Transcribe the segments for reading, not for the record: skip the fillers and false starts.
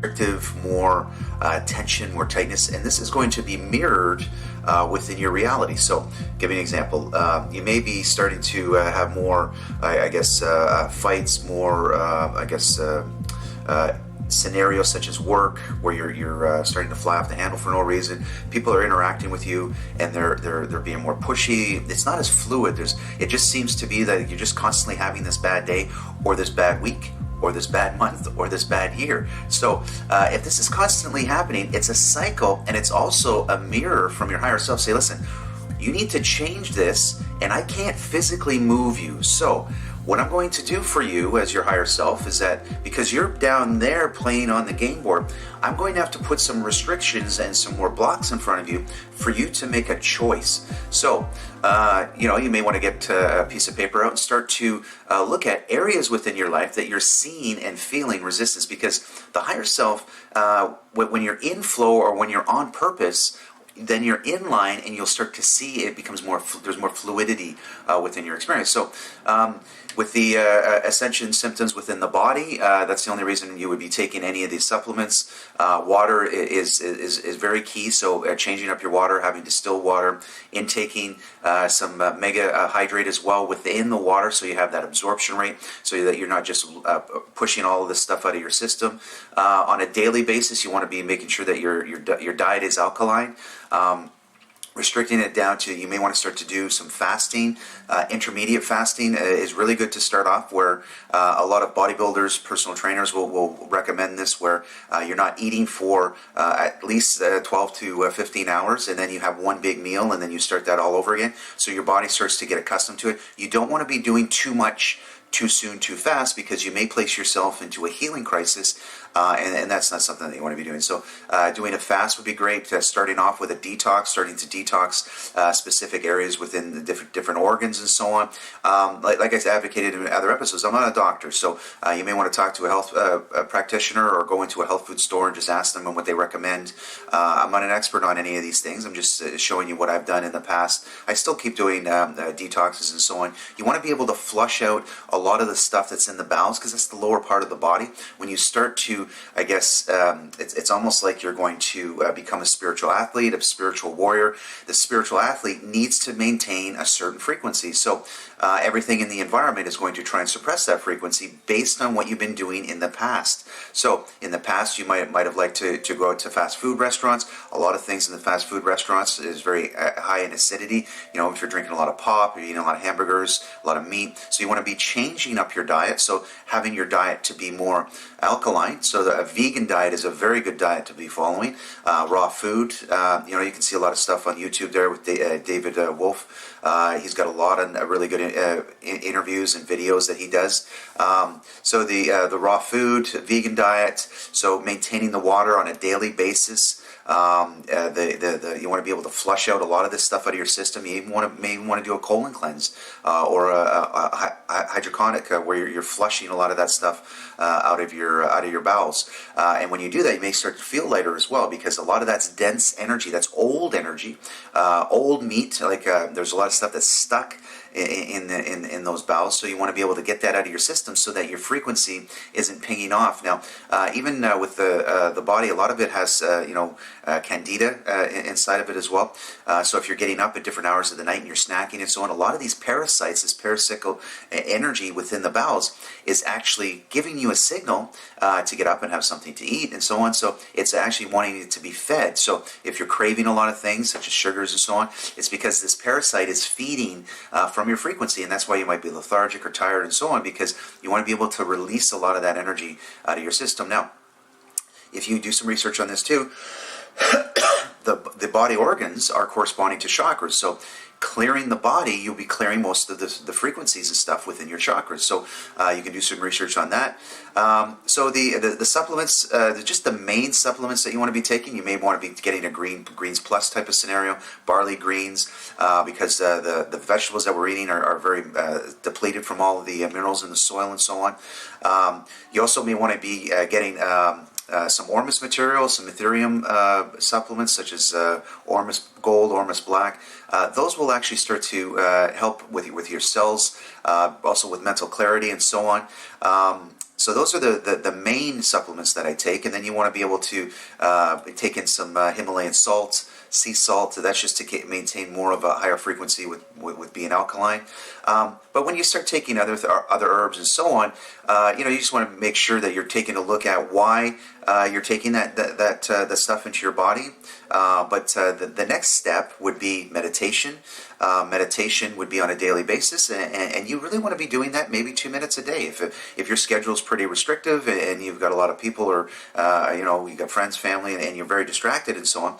restrictive, more tension, more tightness, and this is going to be mirrored within your reality. So, give me an example. You may be starting to have more, fights, more, scenarios such as work, where you're starting to fly off the handle for no reason. People are interacting with you, and they're being more pushy. It's not as fluid. It just seems to be that you're just constantly having this bad day, or this bad week, or this bad month, or this bad year. So if this is constantly happening, it's a cycle, and it's also a mirror from your higher self. Say, listen, you need to change this, and I can't physically move you. So what I'm going to do for you as your higher self is that, because you're down there playing on the game board, I'm going to have to put some restrictions and some more blocks in front of you for you to make a choice. So, you may want to get a piece of paper out and start to look at areas within your life that you're seeing and feeling resistance, because the higher self, when you're in flow or when you're on purpose, then you're in line, and you'll start to see it becomes more, there's more fluidity within your experience. So with the ascension symptoms within the body, that's the only reason you would be taking any of these supplements. Water is very key, so changing up your water, having distilled water, intaking some mega hydrate as well within the water, so you have that absorption rate, so that you're not just pushing all of this stuff out of your system. On a daily basis, you want to be making sure that your diet is alkaline. Restricting it down to, you may want to start to do some fasting. Intermediate fasting is really good to start off, where a lot of bodybuilders, personal trainers will recommend this, where you're not eating for at least 12 to 15 hours, and then you have one big meal, and then you start that all over again. So your body starts to get accustomed to it. You don't want to be doing too much too soon, too fast, because you may place yourself into a healing crisis, and that's not something that you want to be doing. So doing a fast would be great. Starting off with a detox, starting to detox specific areas within the different organs and so on. Like I advocated in other episodes, I'm not a doctor, so you may want to talk to a health practitioner, or go into a health food store and just ask them what they recommend. I'm not an expert on any of these things. I'm just showing you what I've done in the past. I still keep doing detoxes and so on. You want to be able to flush out a lot of the stuff that's in the bowels, because that's the lower part of the body. When you start to, it's almost like you're going to become a spiritual athlete, a spiritual warrior. The spiritual athlete needs to maintain a certain frequency. So everything in the environment is going to try and suppress that frequency based on what you've been doing in the past. So in the past, you might have liked to go out to fast food restaurants. A lot of things in the fast food restaurants is very high in acidity. If you're drinking a lot of pop, you're eating a lot of hamburgers, a lot of meat. So you want to be changing up your diet. So having your diet to be more alkaline. So a vegan diet is a very good diet to be following. Raw food. You can see a lot of stuff on YouTube there with David Wolf. He's got a lot of really good interviews and videos that he does. So the raw food, vegan diet. So maintaining the water on a daily basis. You want to be able to flush out a lot of this stuff out of your system. You may even want to do a colon cleanse or a hydroconic, where you're flushing a lot of that stuff out of your bowels. And when you do that, you may start to feel lighter as well, because a lot of that's dense energy, that's old energy, old meat. Like there's a lot of stuff that's stuck in those bowels, so you want to be able to get that out of your system so that your frequency isn't pinging off. Now, even with the body, a lot of it has candida inside of it as well. So if you're getting up at different hours of the night and you're snacking and so on, a lot of these parasites, this parasitical energy within the bowels, is actually giving you a signal to get up and have something to eat and so on. So it's actually wanting it to be fed. So if you're craving a lot of things such as sugars and so on, it's because this parasite is feeding from your frequency, and that's why you might be lethargic or tired and so on, because you want to be able to release a lot of that energy out of your system. Now, if you do some research on this too, the body organs are corresponding to chakras. So clearing the body, you'll be clearing most of the frequencies and stuff within your chakras. So you can do some research on that. So the supplements, just the main supplements that you want to be taking, you may want to be getting a greens plus type of scenario, barley greens, because the vegetables that we're eating are very depleted from all of the minerals in the soil and so on. You also may want to be getting some Ormus material, some Ethereum supplements such as Ormus Gold, Ormus Black. Those will actually start to help with your cells, also with mental clarity and so on. So those are the main supplements that I take, and then you want to be able to take in some Himalayan salt, sea salt. That's just to maintain more of a higher frequency with being alkaline. But when you start taking other herbs and so on, you just want to make sure that you're taking a look at why you're taking that stuff into your body. But the next step would be meditation. Meditation would be on a daily basis, and you really want to be doing that maybe 2 minutes a day. If your schedule is pretty restrictive and you've got a lot of people, or you've got friends, family, and you're very distracted and so on,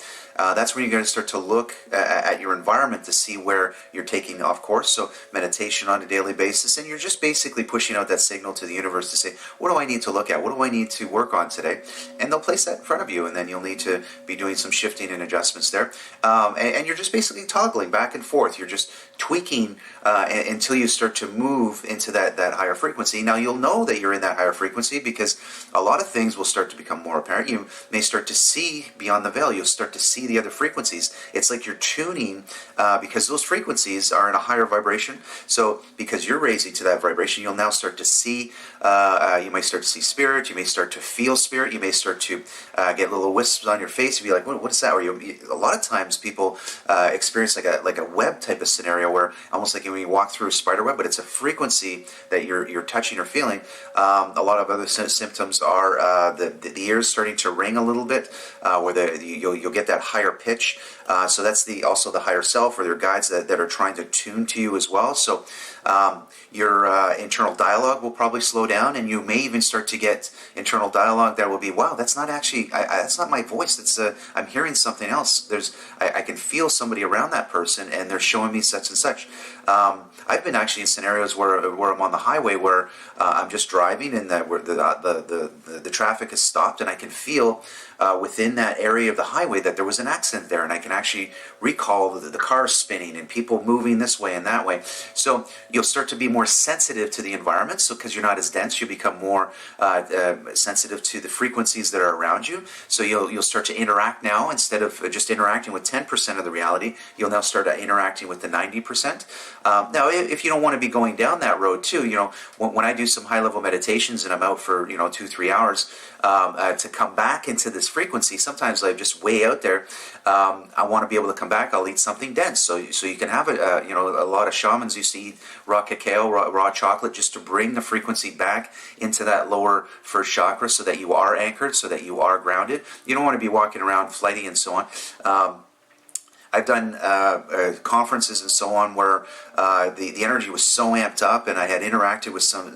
that's when you're going to start to look at your environment to see where you're taking off course. So meditation on a daily basis, and you're just basically pushing out that signal to the universe to say, what do I need to look at? What do I need to work on today? And they'll place that in front of you, and then you'll need to be doing some shifting and adjustments there. And you're just basically toggling back and forth. You're just tweaking until you start to move into that higher frequency. Now, you'll know that you're in that higher frequency because a lot of things will start to become more apparent. You may start to see beyond the veil. You'll start to see the other frequencies. It's like you're tuning because those frequencies are in a higher vibration. So because you're raising to that vibration, you'll now start to see, you may start to see spirit, you may start to feel spirit, you may start to get little wisps on your face and be like, what is that? Or a lot of times people experience like a web type of scenario where almost like when you walk through a spider web, but it's a frequency that you're touching or feeling. A lot of other symptoms are the ears starting to ring a little bit, where you'll get that higher pitch. So that's also the higher self, or their guides that are trying to tune to you as well. So your internal dialogue will probably slow down, and you may even start to get internal dialogue that will be, wow, that's not actually, that's not my voice. That's I'm hearing something else. I can feel somebody around that person, and they're showing me such and such. I've been actually in scenarios where I'm on the highway where I'm just driving, and that where the traffic is stopped, and I can feel within that area of the highway that there was an accident there, and I can actually recall the cars spinning and people moving this way and that way. So you'll start to be more sensitive to the environment. So because you're not as dense, you become more sensitive to the frequencies that are around you. So you'll start to interact now. Instead of just interacting with 10% of the reality, you'll now start interacting with the 90%. Now, if you don't want to be going down that road too, when I do some high-level meditations and I'm out for 2-3 hours, to come back into this frequency, sometimes I'm just way out there. I want to be able to come back. I'll eat something dense, so you can have a lot of shamans used to eat raw cacao, raw chocolate, just to bring the frequency back into that lower first chakra, so that you are anchored, so that you are grounded. You don't want to be walking around flighty and so on. I've done conferences and so on where the energy was so amped up, and I had interacted with some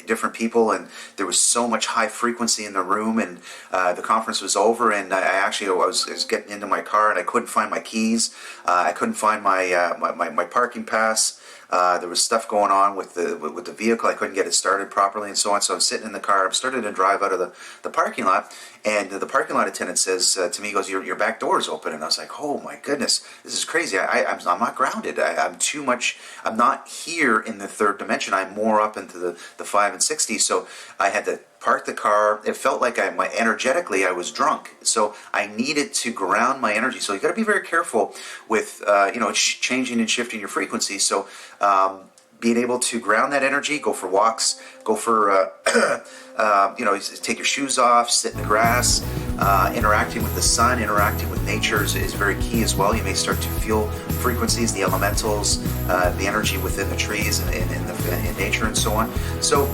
different people, and there was so much high frequency in the room, and the conference was over, and I was getting into my car, and I couldn't find my keys. I couldn't find my parking pass. There was stuff going on with the vehicle. I couldn't get it started properly and so on. So I'm sitting in the car. I'm starting to drive out of the parking lot, and the parking lot attendant says to me, he goes, your back door is open. And I was like, oh my goodness, this is crazy. I'm not grounded. I'm too much. I'm not here in the third dimension. I'm more up into the 5 and 6D. So I had to park the car. It felt like energetically I was drunk, so I needed to ground my energy. So you got to be very careful with changing and shifting your frequency. So being able to ground that energy, go for walks, go for take your shoes off, sit in the grass, interacting with the sun, interacting with nature is very key as well. You may start to feel frequencies, the elementals, the energy within the trees and in nature and so on. So